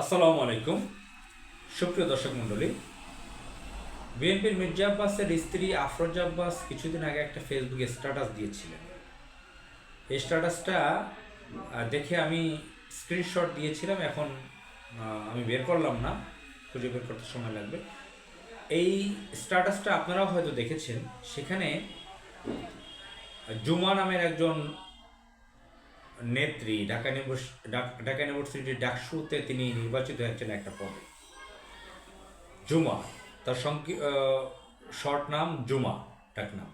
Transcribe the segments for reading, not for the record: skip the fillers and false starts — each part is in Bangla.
আসসালামু আলাইকুম। সুপ্রিয় দর্শক মণ্ডলী, বিএনপির মির্জা আব্বাসের স্ত্রী আফরোজা আব্বাস কিছুদিন আগে একটা ফেসবুকে স্ট্যাটাস দিয়েছিলেন। এই স্ট্যাটাসটা দেখে আমি স্ক্রিনশট দিয়েছিলাম। এখন আমি বের করলাম না, খুঁজে বের করতে সময় লাগবে। এই স্ট্যাটাসটা আপনারাও হয়তো দেখেছেন। সেখানে জুমা নামের একজন নেত্রী ঢাকা ইউনিভার্সিটির ডাকসুতে তিনি নির্বাচিত হয়েছেন একটা পদে। জুমা, তার শর্ট নাম জুমা, ডাক নাম।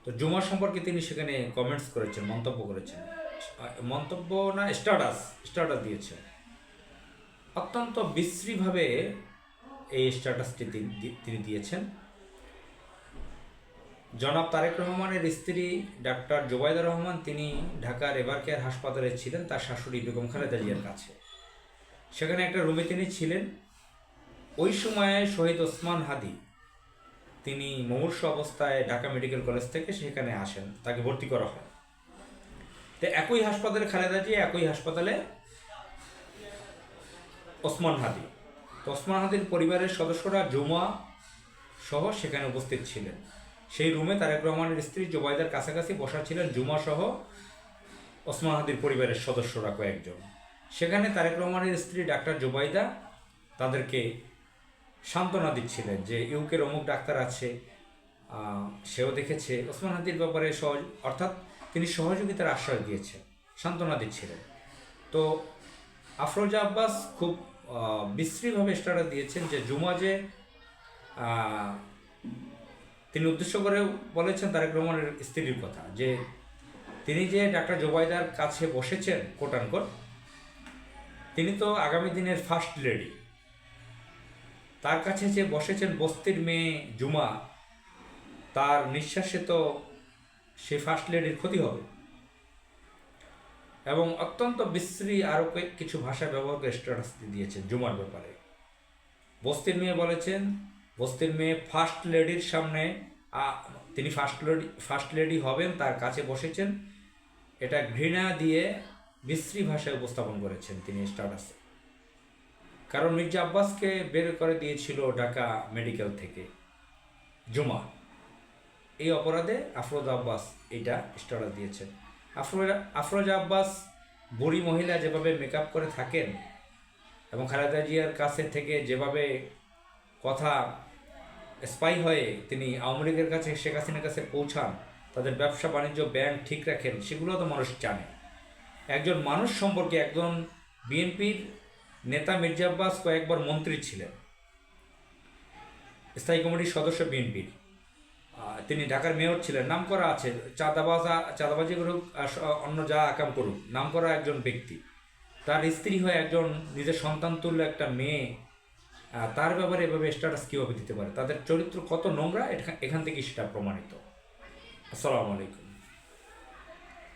তো জুমা সম্পর্কে তিনি সেখানে কমেন্টস করেছেন, মন্তব্য করেছেন। মন্তব্য না, স্ট্যাটাস দিয়েছেন। অত্যন্ত বিশ্রীভাবে এই স্ট্যাটাসটি তিনি দিয়েছেন। জনাব তারেক রহমানের স্ত্রী ডাক্তার জোবাইদা রহমান, তিনি ঢাকার এভারকেয়ার হাসপাতালে ছিলেন তার শাশুড়ি বেগম খালেদা জিয়ার কাছে। সেখানে একটা রুমে তিনি ছিলেন। ওই সময়ে শহীদ ওসমান হাদি তিনি মুমূর্ষু অবস্থায় ঢাকা মেডিকেল কলেজ থেকে সেখানে আসেন, তাকে ভর্তি করা হয়। তো একই হাসপাতালে খালেদা জিয়া, একই হাসপাতালে ওসমান হাদি। তো ওসমান হাদির পরিবারের সদস্যরা জুমা সহ সেখানে উপস্থিত ছিলেন। সেই রুমে তারেক রহমানের স্ত্রী জোবাইদার কাছাকাছি বসা ছিলেন জুমা সহ ওসমান হাদির পরিবারের সদস্যরা কয়েকজন। সেখানে তারেক রহমানের স্ত্রী ডাক্তার জোবাইদা তাদেরকে সান্ত্বনা দিচ্ছিলেন যে ইউকের অমুক ডাক্তার আছে, সেও দেখেছে ওসমান হাদির ব্যাপারে অর্থাৎ তিনি সহযোগিতার আশ্বাস দিয়েছেন, সান্ত্বনা দিচ্ছিলেন। তো আফরোজা আব্বাস খুব বিশ্রীভাবে স্ট্যাটাস দিয়েছেন যে জুমা যে তিনি উদ্দেশ্য করে বলেছেন তারেক রহমানের স্ত্রীর কথা, যে তিনি যে ডাক্তার জোবাইদার কাছে বসেছেন কোট আনকোট, তিনি তো আগামী দিনের ফার্স্ট লেডি। তার কাছে যে বসেছেন বস্তির মেয়ে জুমা, তার নিঃশ্বাসে তো সে ফার্স্ট লেডির ক্ষতি হবে। এবং অত্যন্ত বিশ্রী আরও কিছু ভাষা ব্যবহার করে স্ট্যাটাস দিয়েছেন জুমার ব্যাপারে। বস্তির মেয়ে বলেছেন, বস্তির মেয়ে ফার্স্ট লেডির সামনে তিনি ফার্স্ট লেডি হবেন, তার কাছে বসেছেন। এটা ঘৃণা দিয়ে বিশ্রী ভাষায় উপস্থাপন করেছেন তিনি স্ট্যাটাসে। কারণ মির্জা আব্বাসকে বের করে দিয়েছিল ঢাকা মেডিকেল থেকে জুমা। এই অপরাধে আফরোজা আব্বাস এইটা স্ট্যাটাস দিয়েছেন। আফরোজা আব্বাস বুড়ি মহিলা যেভাবে মেকআপ করে থাকেন এবং খালেদা জিয়ার কাছে থেকে যেভাবে কথা স্পাই হয়ে তিনি আওয়ামী লীগের কাছে, শেখ হাসিনার কাছে পৌঁছান, তাদের ব্যবসা বাণিজ্য ব্যাংক ঠিক রাখেন, সেগুলো তো মানুষ জানে। একজন মানুষ সম্পর্কে, একজন বিএনপির নেতা মির্জা আব্বাস কয়েকবার মন্ত্রী ছিলেন, স্থায়ী কমিটির সদস্য বিএনপির, তিনি ঢাকার মেয়র ছিলেন, নাম করা আছে, চাঁদাবাজি করুক অন্য যা আকাম করুক, নাম করা একজন ব্যক্তি। তার স্ত্রী হয়ে একজন নিজের সন্তান তুল্য একটা মেয়ে, তার ব্যাপারে এভাবে স্ট্যাটাস কীভাবে দিতে পারে? তাদের চরিত্র কত নোংরা, এখান থেকে সেটা প্রমাণিত। আসসালামু আলাইকুম।